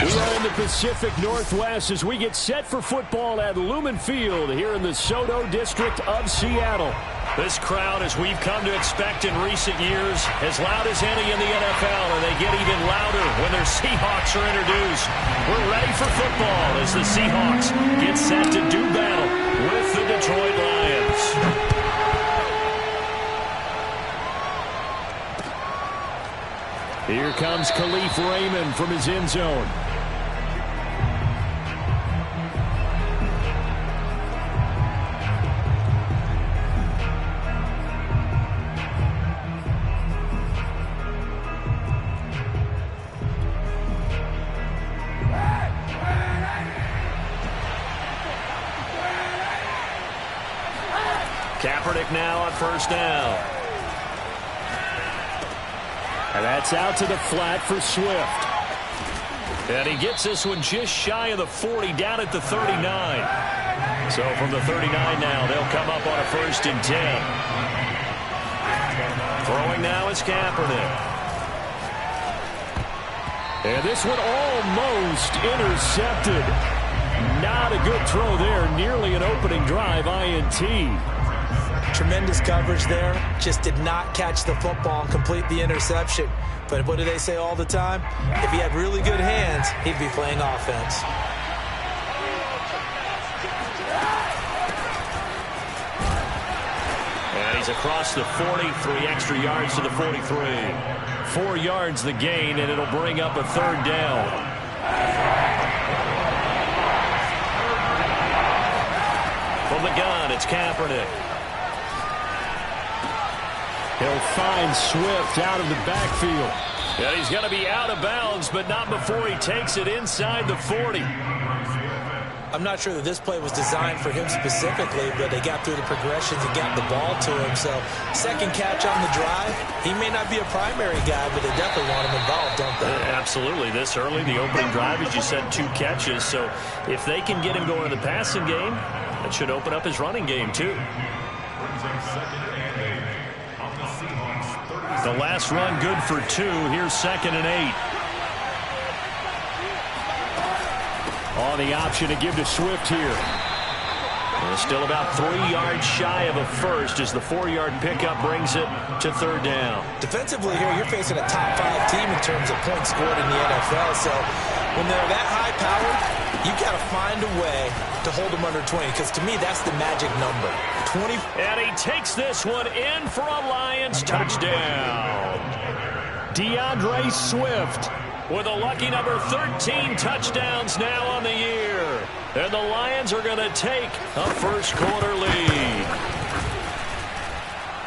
We are in the Pacific Northwest as we get set for football at Lumen Field here in the Soto District of Seattle. This crowd, as we've come to expect in recent years, as loud as any in the NFL, and they get even louder when their Seahawks are introduced. We're ready for football as the Seahawks get set to do battle with the Detroit Lions. Here comes Khalif Raymond from his end zone. Kaepernick now on first down. And that's out to the flat for Swift. And he gets this one just shy of the 40, down at the 39. So from the 39 now, they'll come up on a 1st and 10. Throwing now is Kaepernick. And this one almost intercepted. Not a good throw there. Nearly an opening drive INT. Tremendous coverage there. Just did not catch the football and complete the interception. But what do they say all the time? If he had really good hands, he'd be playing offense. And he's across the 40, 3 extra yards to the 43. 4 yards the gain, and it'll bring up a 3rd down. From the gun, it's Kaepernick. He'll find Swift out of the backfield. And he's going to be out of bounds, but not before he takes it inside the 40. I'm not sure that this play was designed for him specifically, but they got through the progressions and got the ball to him. So, second catch on the drive. He may not be a primary guy, but they definitely want him involved, don't they? Absolutely. This early, the opening drive, as you said, 2 catches. So, if they can get him going in the passing game, that should open up his running game, too. The last run good for 2. Here's 2nd and 8. On the option to give to Swift here. And still about 3 yards shy of a first as the 4-yard pickup brings it to 3rd down. Defensively here, you're facing a top 5 team in terms of points scored in the NFL. So when they're that high-powered, you got to find a way to hold them under 20, because to me, that's the magic number. 20. And he takes this one in for a Lions touchdown. DeAndre Swift with a lucky number 13 touchdowns now on the year. And the Lions are going to take a first-quarter lead.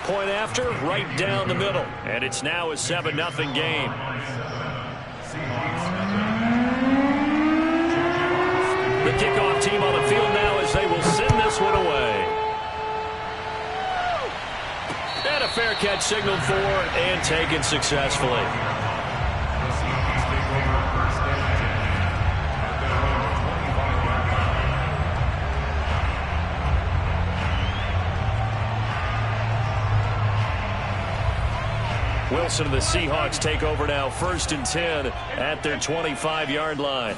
Point after, right down the middle. And it's now a 7-0 game. The kickoff team on the field now as they will send this one away. And a fair catch signaled for and taken successfully. Wilson and the Seahawks take over now, 1st and 10 at their 25-yard line.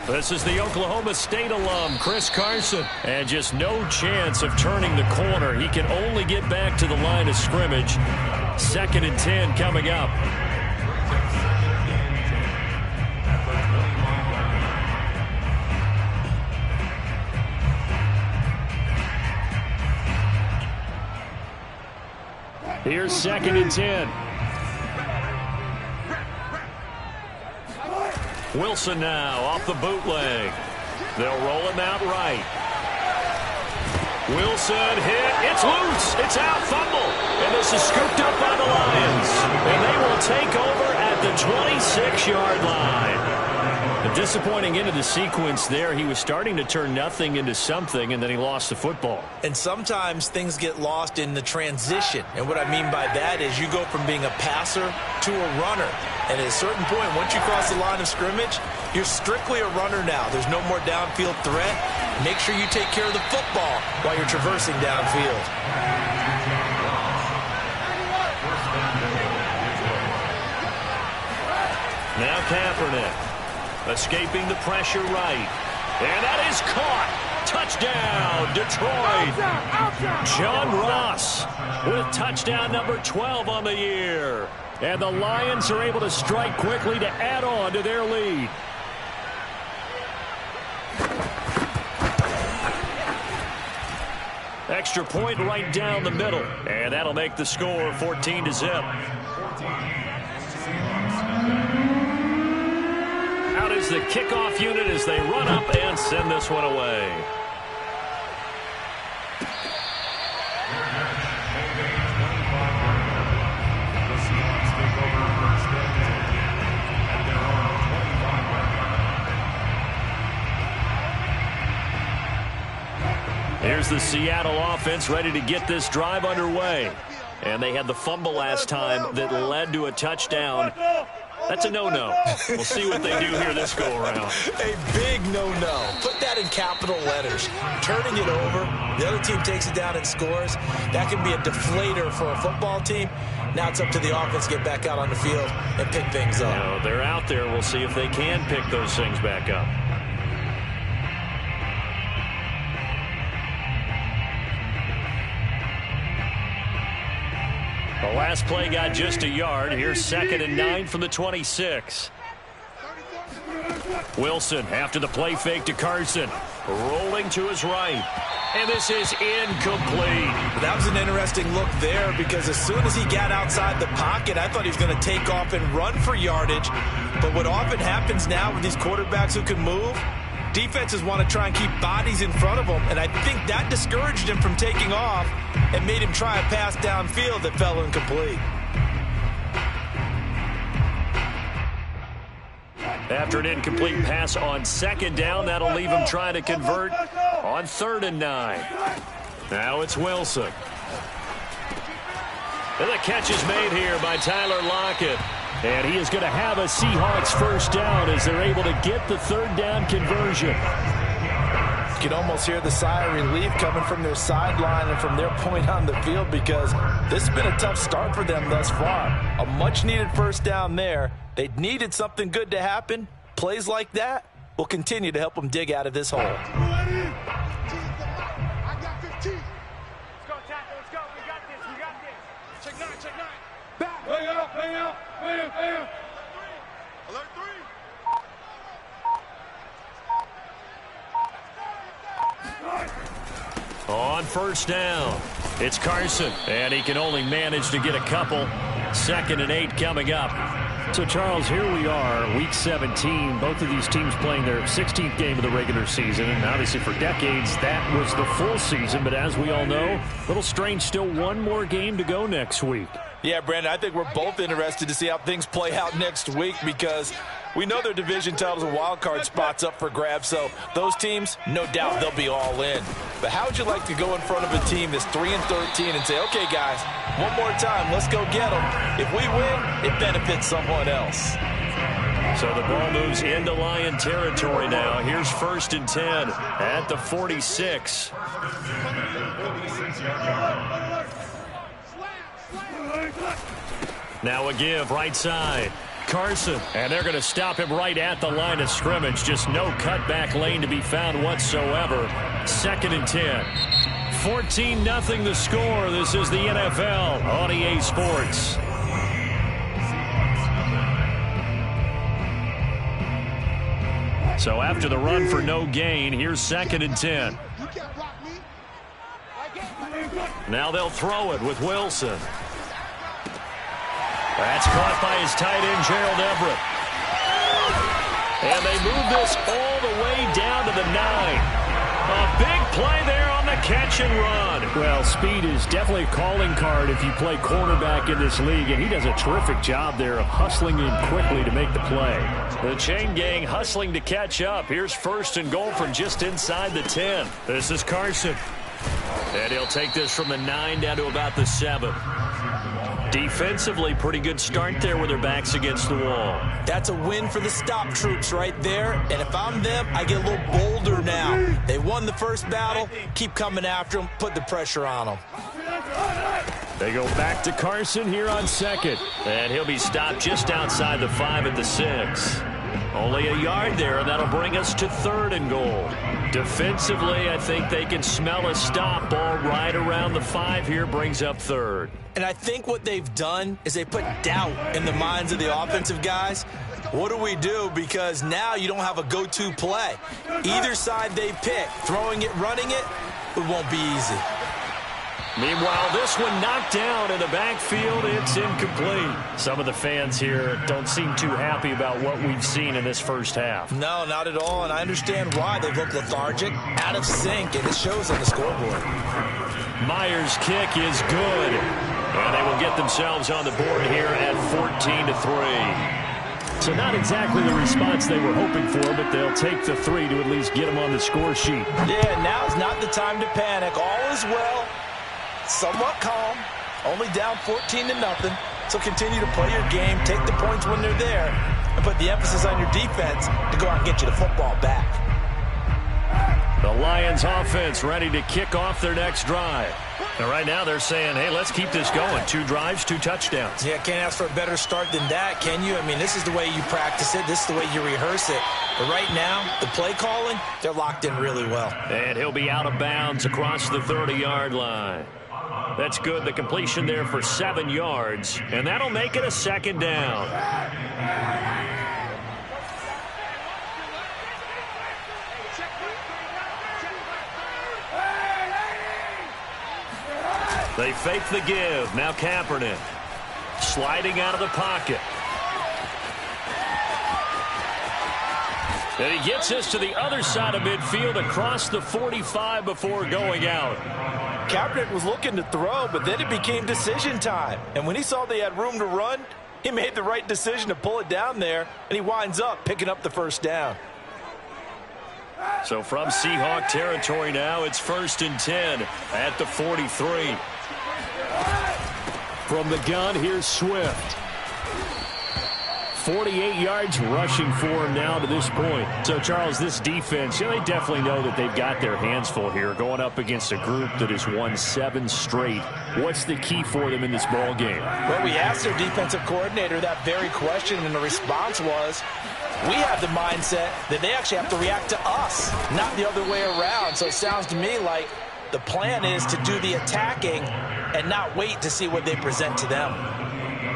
This is the Oklahoma State alum, Chris Carson. And just no chance of turning the corner. He can only get back to the line of scrimmage. 2nd and 10 coming up. Here's 2nd and 10. Wilson now off the bootleg. They'll roll him out right. Wilson hit. It's loose. It's out. Fumble. And this is scooped up by the Lions. And they will take over at the 26-yard line. A disappointing end of the sequence there. He was starting to turn nothing into something, and then he lost the football. And sometimes things get lost in the transition. And what I mean by that is you go from being a passer to a runner. And at a certain point, once you cross the line of scrimmage, you're strictly a runner now. There's no more downfield threat. Make sure you take care of the football while you're traversing downfield. Now Kaepernick escaping the pressure right. And that is caught. Touchdown, Detroit. John Ross with touchdown number 12 on the year. And the Lions are able to strike quickly to add on to their lead. Extra point right down the middle. And that'll make the score 14-0. Out is the kickoff unit as they run up and send this one away. Here's the Seattle offense ready to get this drive underway. And they had the fumble last time that led to a touchdown. That's a no-no. We'll see what they do here this go-around. A big no-no. Put that in capital letters. Turning it over, the other team takes it down and scores. That can be a deflator for a football team. Now it's up to the offense to get back out on the field and pick things up. You know, they're out there. We'll see if they can pick those things back up. The last play got just a yard. Here's 2nd and 9 from the 26. Wilson after the play fake to Carson. Rolling to his right. And this is incomplete. That was an interesting look there because as soon as he got outside the pocket, I thought he was going to take off and run for yardage. But what often happens now with these quarterbacks who can move, defenses want to try and keep bodies in front of them, and I think that discouraged him from taking off and made him try a pass downfield that fell incomplete. After an incomplete pass on 2nd down, that'll leave him trying to convert on 3rd and 9. Now it's Wilson. And the catch is made here by Tyler Lockett. And he is going to have a Seahawks first down as they're able to get the 3rd down conversion. You can almost hear the sigh of relief coming from their sideline and from their point on the field because this has been a tough start for them thus far. A much-needed first down there. They needed something good to happen. Plays like that will continue to help them dig out of this hole. I got 15. Let's go, tackle. Let's go. We got this. We got this. Check 9. Check 9. Back. Lay out. Lay out. Lay out. Lay out. Alert 3. On first down, it's Carson, and he can only manage to get a couple. 2nd and 8 coming up. So, Charles, here we are, Week 17. Both of these teams playing their 16th game of the regular season. And obviously for decades, that was the full season. But as we all know, a little strange, still one more game to go next week. Yeah, Brandon, I think we're both interested to see how things play out next week because we know their division titles and wild card spots up for grabs. So those teams, no doubt they'll be all in. But how would you like to go in front of a team that's 3-13 and say, okay, guys, one more time, let's go get them. If we win, it benefits someone else. So the ball moves into Lion territory now. Here's 1st and 10 at the 46. Now a give right side. Carson, and they're going to stop him right at the line of scrimmage. Just no cutback lane to be found whatsoever. 2nd and 10. 14-0 the score. This is the NFL on EA Sports. So after the run for no gain, here's 2nd and 10. Now they'll throw it with Wilson. That's caught by his tight end, Gerald Everett. And they move this all the way down to the 9. A big play there on the catch and run. Well, speed is definitely a calling card if you play quarterback in this league, and he does a terrific job there of hustling in quickly to make the play. The chain gang hustling to catch up. Here's 1st and goal from just inside the 10. This is Carson. And he'll take this from the 9 down to about the 7. Defensively, pretty good start there with their backs against the wall. That's a win for the stop troops right there. And if I'm them, I get a little bolder now. They won the first battle. Keep coming after them. Put the pressure on them. They go back to Carson here on second. And he'll be stopped just outside the 5 at the 6. Only a yard there, and that'll bring us to 3rd and goal. Defensively, I think they can smell a stop. Ball right around the 5 here brings up 3rd. And I think what they've done is they put doubt in the minds of the offensive guys. What do we do? Because now you don't have a go-to play. Either side they pick, throwing it, running it, it won't be easy. Meanwhile, this one knocked down in the backfield. It's incomplete. Some of the fans here don't seem too happy about what we've seen in this first half. No, not at all, and I understand why. They look lethargic, out of sync, and it shows on the scoreboard. Myers' kick is good, and they will get themselves on the board here at 14-3. So not exactly the response they were hoping for, but they'll take the 3 to at least get them on the score sheet. Yeah, now's not the time to panic. All is well. Somewhat calm, only down 14-0, so continue to play your game, take the points when they're there, and put the emphasis on your defense to go out and get you the football back. The Lions offense ready to kick off their next drive. And right now they're saying, hey, let's keep this going. 2 drives, 2 touchdowns. Yeah, can't ask for a better start than that, can you? I mean, this is the way you practice it. This is the way you rehearse it. But right now, the play calling, they're locked in really well. And he'll be out of bounds across the 30-yard line. That's good. The completion there for 7 yards. And that'll make it a 2nd down. They fake the give. Now Kaepernick sliding out of the pocket. And he gets us to the other side of midfield across the 45 before going out. Kaepernick was looking to throw, but then it became decision time. And when he saw they had room to run, he made the right decision to pull it down there, and he winds up picking up the 1st down. So from Seahawk territory now, it's 1st and 10 at the 43. From the gun, here's Swift. 48 yards rushing for him now to this point. So, Charles, this defense, they definitely know that they've got their hands full here going up against a group that has won 7 straight. What's the key for them in this ball game? Well, we asked their defensive coordinator that very question, and the response was, we have the mindset that they actually have to react to us, not the other way around. So it sounds to me like the plan is to do the attacking and not wait to see what they present to them.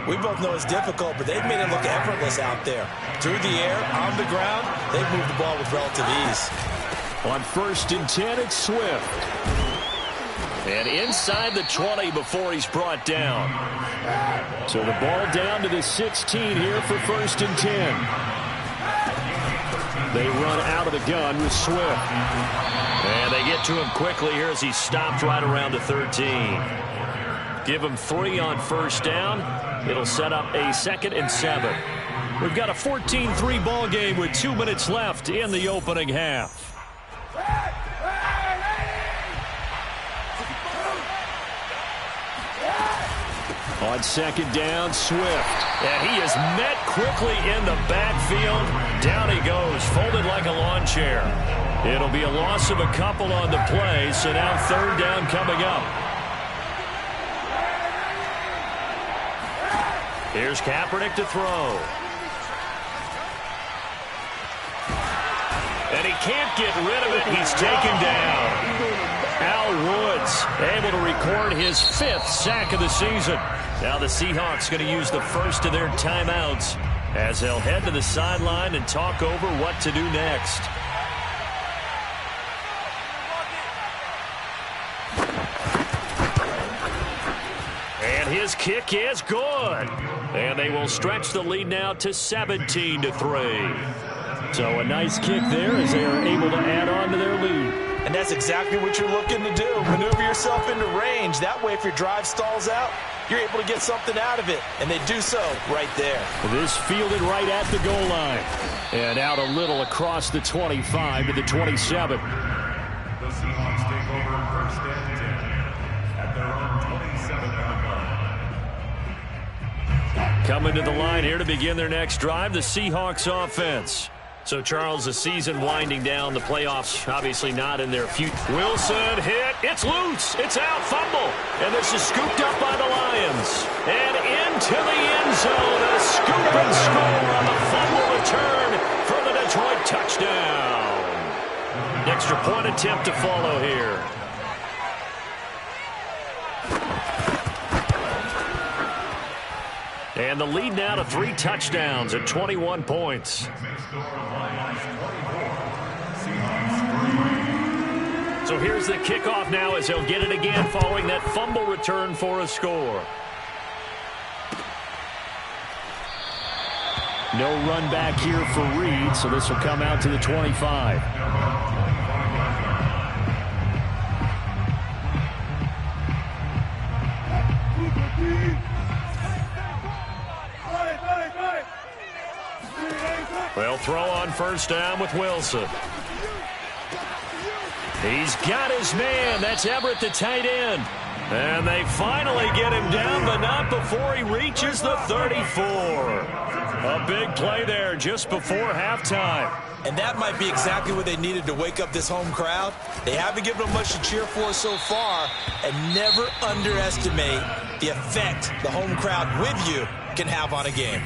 We both know it's difficult, but they've made it look effortless out there. Through the air, on the ground, they've moved the ball with relative ease. On 1st and 10, it's Swift. And inside the 20 before he's brought down. So the ball down to the 16 here for 1st and 10. They run out of the gun with Swift. And they get to him quickly here as he's stopped right around the 13. Give him 3 on 1st down. It'll set up a 2nd and 7. We've got a 14-3 ball game with 2 minutes left in the opening half. On 2nd down, Swift. And he is met quickly in the backfield. Down he goes, folded like a lawn chair. It'll be a loss of a couple on the play, so now 3rd down coming up. Here's Kaepernick to throw. And he can't get rid of it. He's taken down. Al Woods able to record his 5th sack of the season. Now the Seahawks going to use the first of their timeouts as they'll head to the sideline and talk over what to do next. And his kick is good. And they will stretch the lead now to 17-3. So a nice kick there as they are able to add on to their lead. And that's exactly what you're looking to do. Maneuver yourself into range. That way, if your drive stalls out, you're able to get something out of it. And they do so right there. This fielded right at the goal line. And out a little across the 25 to the 27. The Seahawks take over 1st and 10 at their own 27-yard line. Coming to the line here to begin their next drive, the Seahawks offense. So, Charles, the season winding down, the playoffs obviously not in their future. Wilson hit. It's loose. It's out. Fumble. And this is scooped up by the Lions. And into the end zone. A scoop and score on the fumble return for the Detroit touchdown. Extra point attempt to follow here. And the lead now to 3 touchdowns at 21 points. So here's the kickoff now as he'll get it again following that fumble return for a score. No run back here for Reed, so this will come out to the 25. Well, throw on first down with Wilson. He's got his man. That's Everett, the tight end. And they finally get him down, but not before he reaches the 34. A big play there just before halftime. And that might be exactly what they needed to wake up this home crowd. They haven't given them much to cheer for so far, and never underestimate the effect the home crowd with you can have on a game.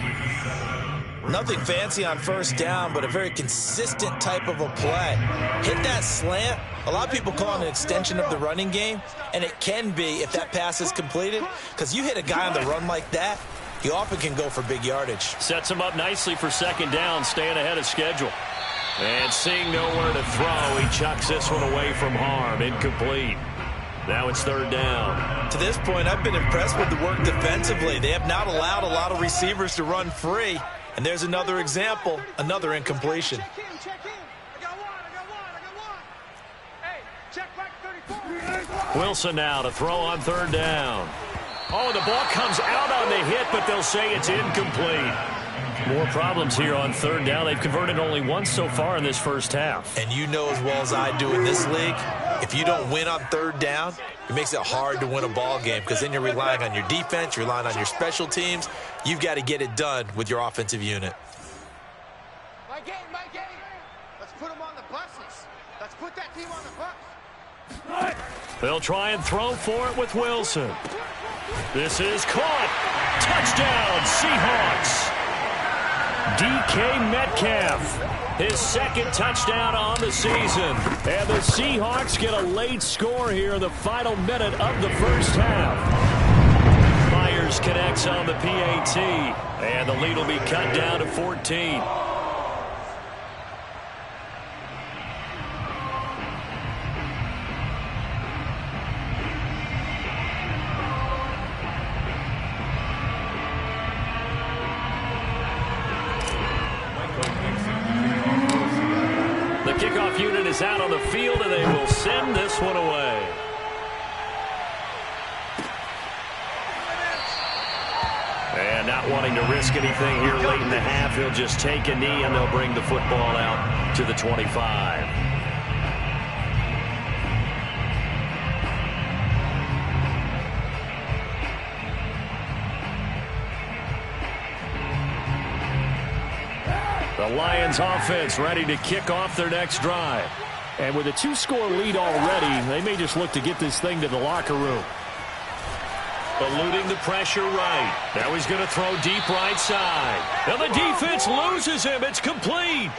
Nothing fancy on first down, but a very consistent type of a play. Hit that slant. A lot of people call it an extension of the running game, and it can be if that pass is completed, because you hit a guy on the run like that, he often can go for big yardage. Sets him up nicely for second down, staying ahead of schedule. And seeing nowhere to throw, he chucks this one away from harm. Incomplete. Now it's third down. To this point, I've been impressed with the work defensively. They have not allowed a lot of receivers to run free. And there's another example, another incompletion. Check in. I got one. Hey, check back 34. Wilson now to throw on third down. Oh, the ball comes out on the hit, but they'll say it's incomplete. More problems here on third down. They've converted only once so far in this first half. And you know as well as I do in this league, if you don't win on third down, it makes it hard to win a ball game because then you're relying on your defense, you're relying on your special teams. You've got to get it done with your offensive unit. My game. Let's put them on the buses. Let's put that team on the bus. They'll try and throw for it with Wilson. This is caught. Touchdown, Seahawks. DK Metcalf, his second touchdown on the season. And the Seahawks get a late score here in the final minute of the first half. Myers connects on the PAT, and the lead will be cut down to 14. Kickoff unit is out on the field, and they will send this one away. And not wanting to risk anything here late in the half, he'll just take a knee, and they'll bring the football out to the 25. The Lions offense ready to kick off their next drive. And with a 2-score lead already, they may just look to get this thing to the locker room. Eluding the pressure right. Now he's going to throw deep right side. Now the defense loses him. It's complete.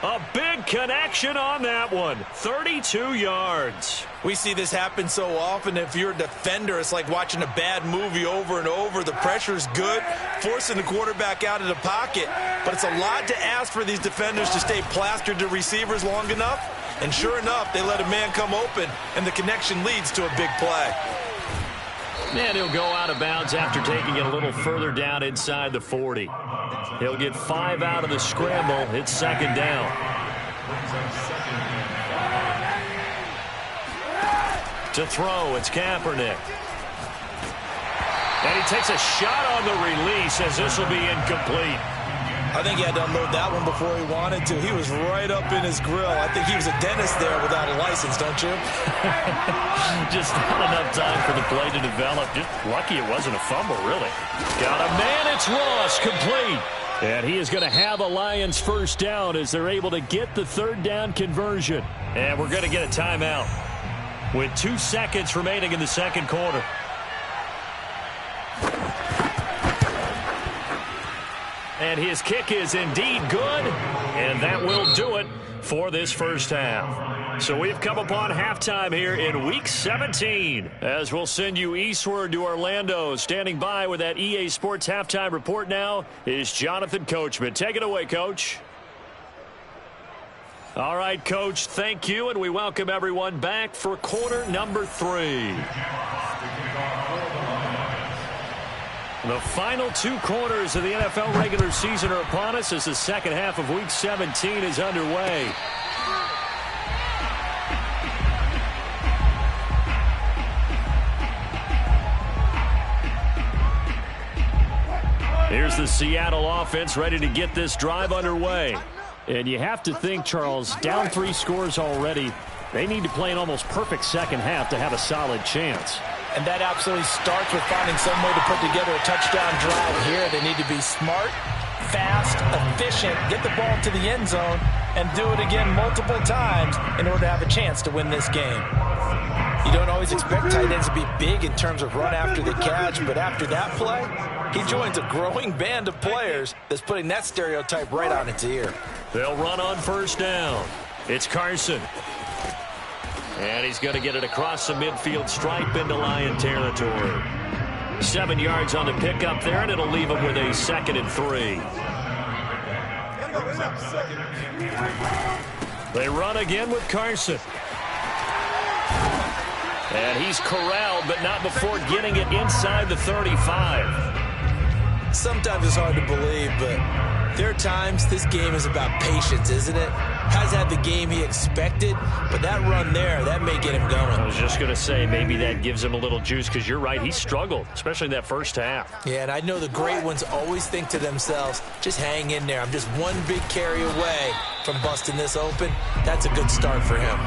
A big connection on that one. 32 yards. We see this happen so often. If you're a defender, it's like watching a bad movie over and over. The pressure's good, forcing the quarterback out of the pocket. But it's a lot to ask for these defenders to stay plastered to receivers long enough. And sure enough, they let a man come open, and the connection leads to a big play. And he'll go out of bounds after taking it a little further down inside the 40. He'll get 5 out of the scramble. It's second down. To throw, it's Kaepernick. And he takes a shot on the release as this will be incomplete. I think he had to unload that one before he wanted to. He was right up in his grill. I think he was a dentist there without a license, don't you? Just not enough time for the play to develop. Just lucky it wasn't a fumble, really. Got a man, it's Ross, complete. And he is going to have a Lions first down as they're able to get the third down conversion. And we're going to get a timeout with 2 seconds remaining in the second quarter. And his kick is indeed good, and that will do it for this first half. So we've come upon halftime here in Week 17 as we'll send you eastward to Orlando. Standing by with that EA Sports halftime report now is Jonathan Coachman. Take it away, Coach. All right, Coach, thank you, and we welcome everyone back for quarter number 3. The final 2 quarters of the NFL regular season are upon us as the second half of Week 17 is underway. Here's the Seattle offense ready to get this drive underway. And you have to think, Charles, down 3 scores already. They need to play an almost perfect second half to have a solid chance. And that absolutely starts with finding some way to put together a touchdown drive here. They need to be smart, fast, efficient, get the ball to the end zone, and do it again multiple times in order to have a chance to win this game. You don't always expect tight ends to be big in terms of run after the catch, but after that play, he joins a growing band of players that's putting that stereotype right on its ear. They'll run on first down. It's Carson. And he's going to get it across the midfield stripe into Lion territory. 7 yards on the pickup there, and it'll leave him with a 2nd and 3. They run again with Carson. And he's corralled, but not before getting it inside the 35. Sometimes it's hard to believe, but there are times this game is about patience, isn't it? Has had the game he expected, but that run there, that may get him going. I was just going to say, maybe that gives him a little juice, because you're right, he struggled, especially in that first half. Yeah, and I know the great ones always think to themselves, just hang in there. I'm just one big carry away from busting this open. That's a good start for him.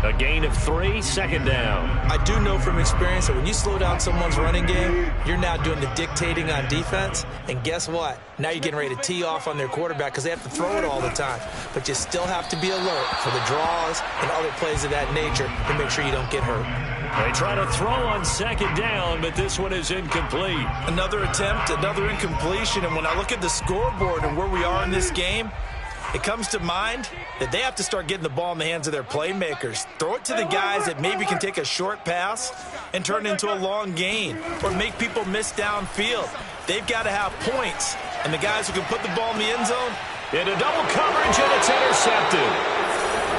A gain of 3, 2nd down. I do know from experience that when you slow down someone's running game, you're now doing the dictating on defense. And guess what? Now you're getting ready to tee off on their quarterback because they have to throw it all the time. But you still have to be alert for the draws and other plays of that nature to make sure you don't get hurt. They try to throw on 2nd down, but this one is incomplete. Another attempt, another incompletion. And when I look at the scoreboard and where we are in this game, it comes to mind that they have to start getting the ball in the hands of their playmakers. Throw it to the guys that maybe can take a short pass and turn it into a long gain or make people miss downfield. They've got to have points. And the guys who can put the ball in the end zone, into double coverage, and it's intercepted.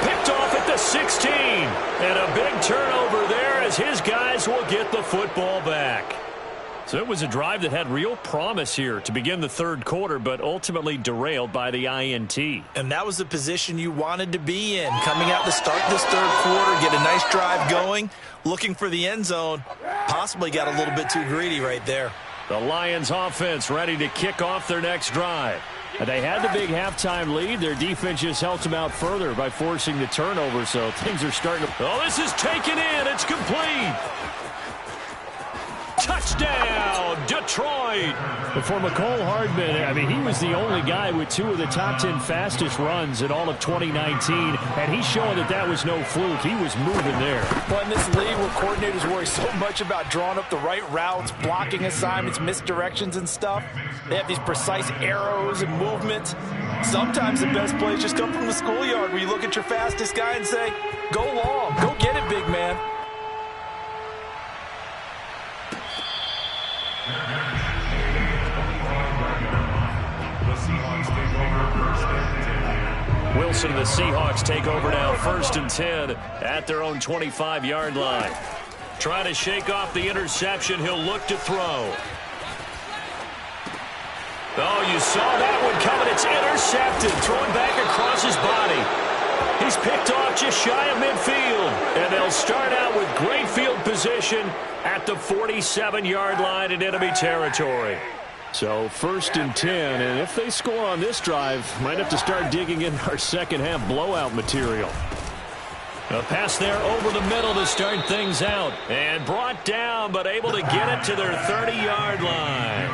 Picked off at the 16. And a big turnover there as his guys will get the football back. So it was a drive that had real promise here to begin the third quarter, but ultimately derailed by the INT. And that was the position you wanted to be in. Coming out to start this third quarter, get a nice drive going, looking for the end zone. Possibly got a little bit too greedy right there. The Lions offense ready to kick off their next drive. And they had the big halftime lead. Their defense just helped them out further by forcing the turnover, so things are starting to... Oh, this is taken in. It's complete. Touchdown, Detroit. For McCole Hardman, I mean, he was the only guy with 2 of the top 10 fastest runs in all of 2019, and he's showing that that was no fluke. He was moving there. But in this league where coordinators worry so much about drawing up the right routes, blocking assignments, misdirections and stuff, they have these precise arrows and movements. Sometimes the best plays just come from the schoolyard where you look at your fastest guy and say, go long, go get it, big man. Wilson and the Seahawks take over now, 1st and 10 at their own 25-yard line. Trying to shake off the interception. He'll look to throw. Oh, you saw that one coming. It's intercepted. Thrown back across his body. He's picked off just shy of midfield. And they'll start out with great field position at the 47-yard line in enemy territory. So 1st and 10, and if they score on this drive, might have to start digging in our second half blowout material. A pass there over the middle to start things out. And brought down, but able to get it to their 30-yard line.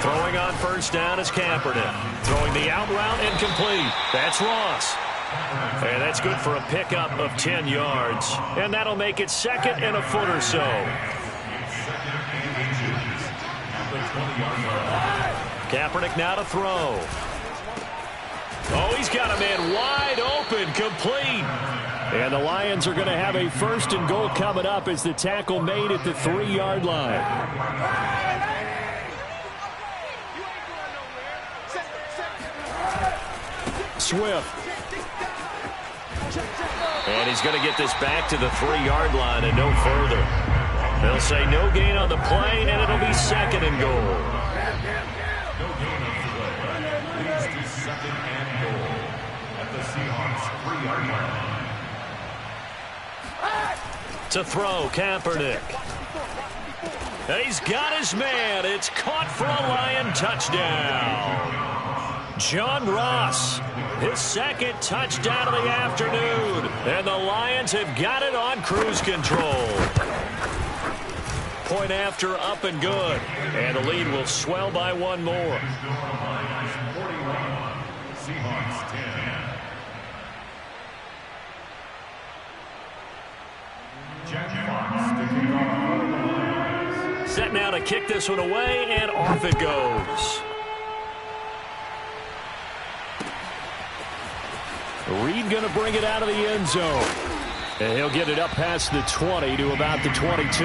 Throwing on first down is Kaepernick. Throwing the out route incomplete. That's Ross. And that's good for a pickup of 10 yards. And that'll make it 2nd and a foot or so. Kaepernick now to throw. Oh, he's got a man wide open, complete. And the Lions are going to have a 1st and goal coming up as the tackle made at the 3-yard line. Swift. And he's going to get this back to the 3-yard line and no further. They'll say no gain on the play, and it'll be 2nd and goal. To throw, Kaepernick. And he's got his man. It's caught for a Lion touchdown. John Ross, his 2nd touchdown of the afternoon. And the Lions have got it on cruise control. Point after, up and good. And the lead will swell by 1 more. Seahawks 10. Set now to kick this one away, and off it goes. Reed going to bring it out of the end zone. And he'll get it up past the 20 to about the 22.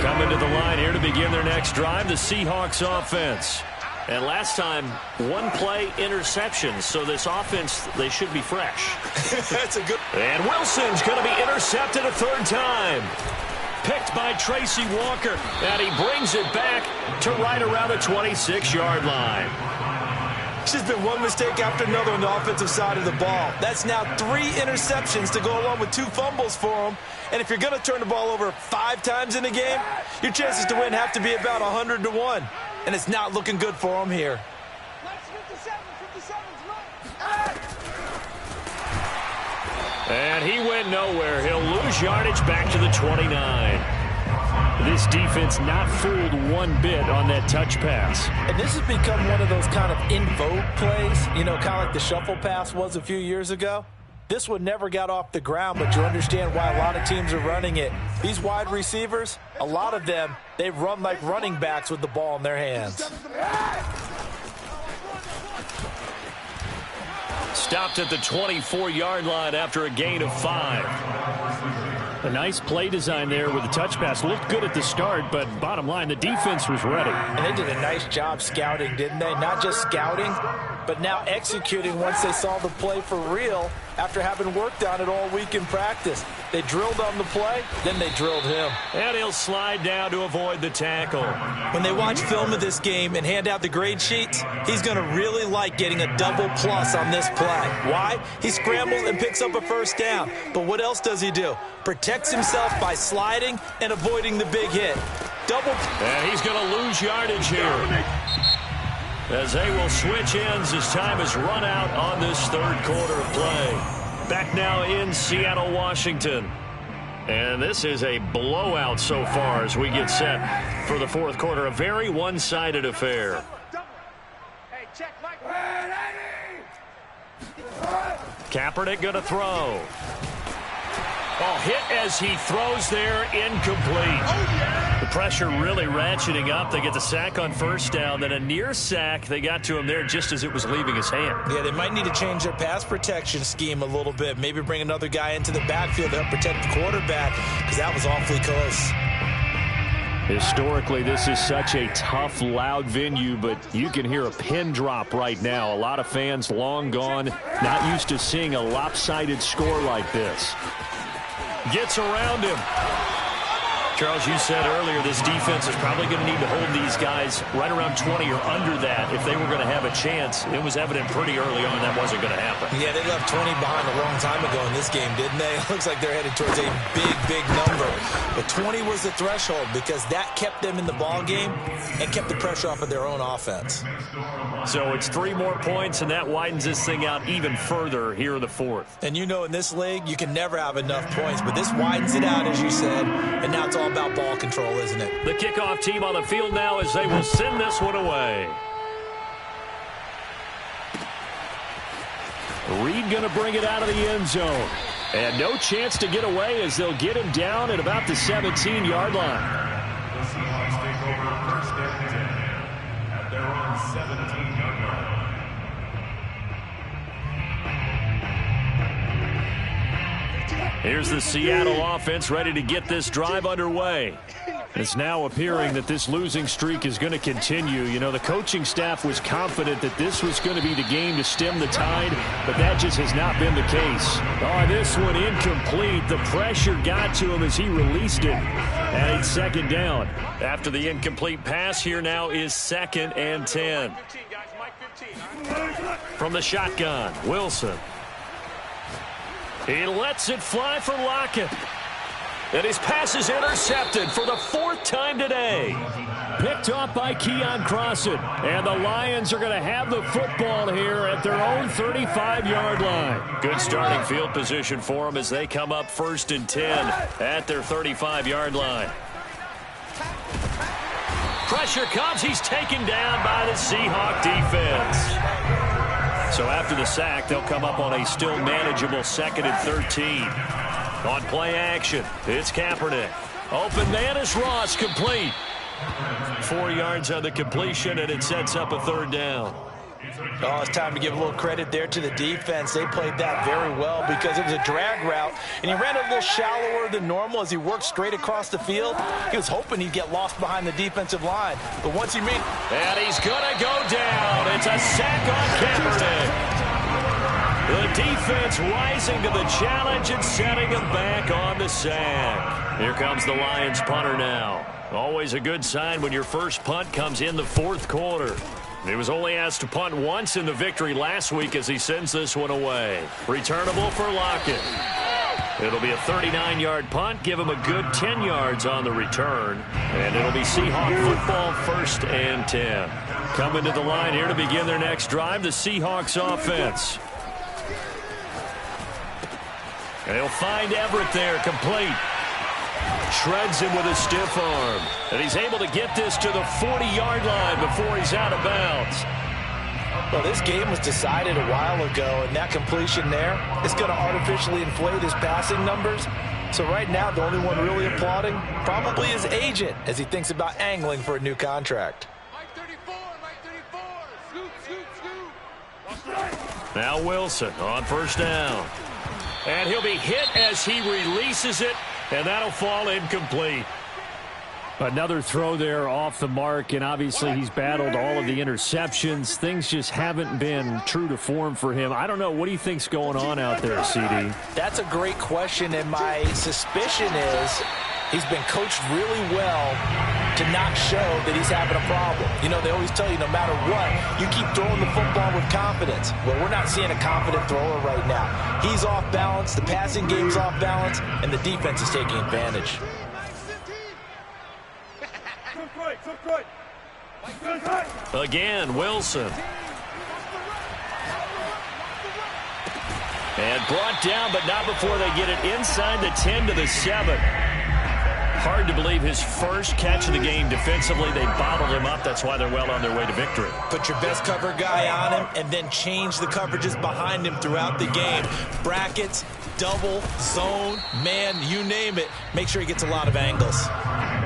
Coming to the line here to begin their next drive, the Seahawks offense. And last time, 1 play interception, so this offense, they should be fresh. That's a good. And Wilson's going to be intercepted a 3rd time. Picked by Tracy Walker, and he brings it back to right around the 26-yard line. It's just been one mistake after another on the offensive side of the ball. That's now 3 interceptions to go along with 2 fumbles for him. And if you're going to turn the ball over 5 times in a game, your chances to win have to be about 100 to 1. And it's not looking good for him here. And he went nowhere. He'll lose yardage back to the 29. This defense not fooled one bit on that touch pass. And this has become one of those kind of in vogue plays, you know, kind of like the shuffle pass was a few years ago. This one never got off the ground, but you understand why a lot of teams are running it. These wide receivers, a lot of them, they run like running backs with the ball in their hands. Stopped at the 24-yard line after a gain of 5. A nice play design there with the touch pass. Looked good at the start, but bottom line, the defense was ready. And they did a nice job scouting, didn't they? Not just scouting, but now executing once they saw the play for real after having worked on it all week in practice. They drilled on the play, then they drilled him. And he'll slide down to avoid the tackle. When they watch film of this game and hand out the grade sheets, he's going to really like getting a double plus on this play. Why? He scrambles and picks up a 1st down. But what else does he do? Protects himself by sliding and avoiding the big hit. Double. And he's going to lose yardage here, as they will switch ends as time is run out on this 3rd quarter of play. Back now in Seattle, Washington. And this is a blowout so far as we get set for the 4th quarter. A very one-sided affair. Kaepernick going to throw. Oh, hit as he throws there, incomplete. The pressure really ratcheting up. They get the sack on 1st down, then a near sack. They got to him there just as it was leaving his hand. Yeah, they might need to change their pass protection scheme a little bit. Maybe bring another guy into the backfield to help protect the quarterback, because that was awfully close. Historically, this is such a tough, loud venue, but you can hear a pin drop right now. A lot of fans long gone, not used to seeing a lopsided score like this. Gets around him. Charles, you said earlier this defense is probably going to need to hold these guys right around 20 or under that if they were going to have a chance. It was evident pretty early on that wasn't going to happen. Yeah, they left 20 behind a long time ago in this game, didn't they? It looks like they're headed towards a big, big number. But 20 was the threshold because that kept them in the ball game and kept the pressure off of their own offense. So it's 3 more points, and that widens this thing out even further here in the fourth. And you know in this league, you can never have enough points, but this widens it out, as you said, and now it's all about ball control, isn't it? The kickoff team on the field now as they will send this one away. Reed going to bring it out of the end zone. And no chance to get away as they'll get him down at about the 17-yard line. The Seahawks take over first and 10 at their own 17-yard line. Here's the Seattle offense ready to get this drive underway. It's now appearing that this losing streak is going to continue. You know, the coaching staff was confident that this was going to be the game to stem the tide, but that just has not been the case. Oh, this one incomplete. The pressure got to him as he released it. And it's second down. After the incomplete pass, here now is 2nd and 10. From the shotgun, Wilson. He lets it fly for Lockett. And his pass is intercepted for the 4th time today. Picked off by Keon Crossan. And the Lions are going to have the football here at their own 35-yard line. Good starting field position for them as they come up 1st and 10 at their 35-yard line. Pressure comes. He's taken down by the Seahawk defense. So after the sack, they'll come up on a still manageable 2nd and 13. On play action, it's Kaepernick. Open man is Ross, complete. 4 yards on the completion, and it sets up a 3rd down. Oh, it's time to give a little credit there to the defense. They played that very well because it was a drag route, and he ran a little shallower than normal as he worked straight across the field. He was hoping he'd get lost behind the defensive line, but once he made... And he's going to go down. It's a sack on Kaepernick. The defense rising to the challenge and setting him back on the sack. Here comes the Lions punter now. Always a good sign when your first punt comes in the 4th quarter. He was only asked to punt once in the victory last week as he sends this one away. Returnable for Lockett. It'll be a 39-yard punt. Give him a good 10 yards on the return. And it'll be Seahawk football 1st and 10. Coming to the line here to begin their next drive, the Seahawks offense. And he'll find Everett there, complete. Shreds him with a stiff arm. And he's able to get this to the 40-yard line before he's out of bounds. Well, this game was decided a while ago, and that completion there is going to artificially inflate his passing numbers. So right now, the only one really applauding probably his agent as he thinks about angling for a new contract. Mike 34, Mike 34. Scoot. Now Wilson on 1st down. And he'll be hit as he releases it, and that'll fall incomplete. Another throw there off the mark, and obviously he's battled all of the interceptions. Things just haven't been true to form for him. I don't know. What do you think's going on out there, CD? That's a great question, and my suspicion is he's been coached really well to not show that he's having a problem. You know, they always tell you no matter what, you keep throwing the football with confidence. Well, we're not seeing a confident thrower right now. He's off balance, the passing game's off balance, and the defense is taking advantage. Again, Wilson. And brought down, but not before they get it inside the 10 to the 7. Hard to believe his first catch of the game defensively. They bottled him up. That's why they're well on their way to victory. Put your best cover guy on him and then change the coverages behind him throughout the game. Brackets, double, zone, man, you name it. Make sure he gets a lot of angles.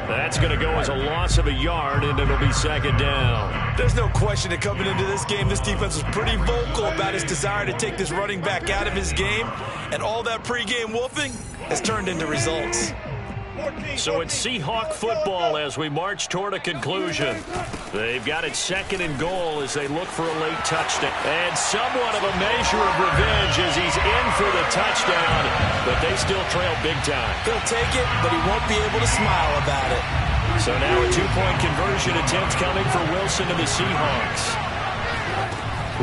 That's going to go as a loss of a yard, and it'll be 2nd down. There's no question that coming into this game, this defense was pretty vocal about his desire to take this running back out of his game, and all that pregame wolfing has turned into results. So it's Seahawk football as we march toward a conclusion. They've got it 2nd and goal as they look for a late touchdown. And somewhat of a measure of revenge as he's in for the touchdown. but they still trail big time. He'll take it, but he won't be able to smile about it. So now a two-point conversion attempt coming for Wilson and the Seahawks.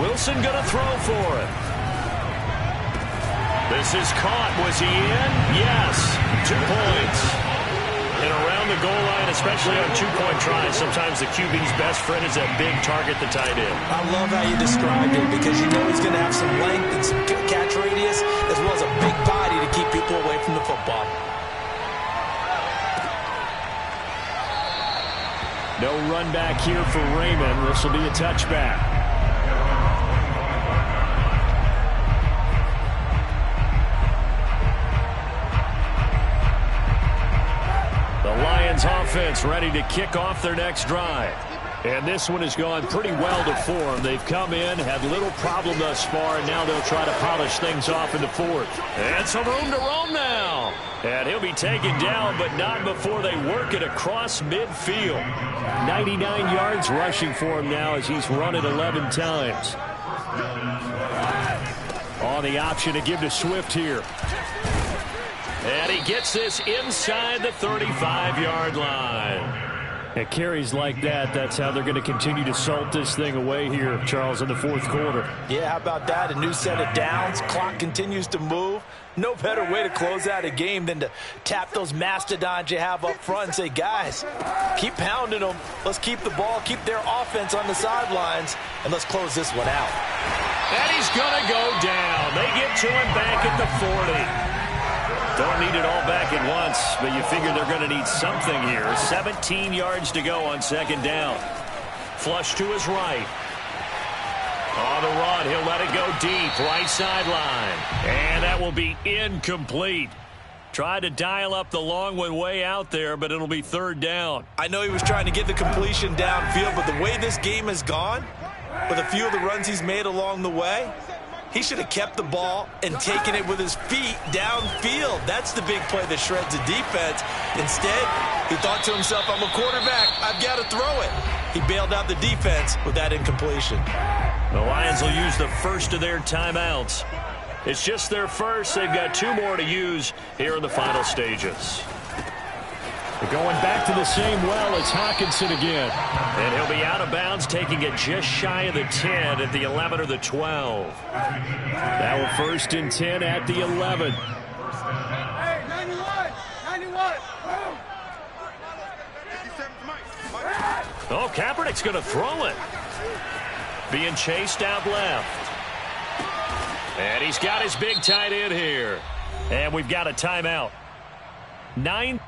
Wilson going to throw for it. This is caught. Was he in? Yes. 2 points. And around the goal line, especially on two-point tries, sometimes the QB's best friend is that big target, the tight end. I love how you described it because you know he's going to have some length and some catch radius as well as a big body to keep people away from the football. No run back here for Raymond. This will be a touchback. Offense ready to kick off their next drive. And this one has gone pretty well to form. They've come in, had little problem thus far, and now they'll try to polish things off in the fourth. And some room to roam now. And he'll be taken down, but not before they work it across midfield. 99 yards rushing for him now as he's run it 11 times. On the option to give to Swift here. And he gets this inside the 35-yard line. At carries like that, that's how they're going to continue to salt this thing away here, Charles, in the fourth quarter. Yeah, how about that? A new set of downs. Clock continues to move. No better way to close out a game than to tap those mastodons you have up front and say, guys, keep pounding them. Let's keep the ball, keep their offense on the sidelines, and let's close this one out. And he's going to go down. They get to him back at the 40. Don't need it all back at once, but you figure they're going to need something here. 17 yards to go on second down. Flush to his right. On the run, he'll let it go deep, right sideline. And that will be incomplete. Tried to dial up the long one way out there, but it'll be third down. I know he was trying to get the completion downfield, but the way this game has gone, with a few of the runs he's made along the way, he should have kept the ball and taken it with his feet downfield. That's the big play that shreds the defense. Instead, he thought to himself, I'm a quarterback. I've got to throw it. He bailed out the defense with that incompletion. The Lions will use the first of their timeouts. It's just their first. They've got 2 more to use here in the final stages. Going back to the same well, it's Hawkinson again. And he'll be out of bounds, taking it just shy of the 10 at the 11 or the 12. That will first and 10 at the 11. Hey, 91. Oh, Kaepernick's going to throw it. Being chased out left. And he's got his big tight end here. And we've got a timeout. 9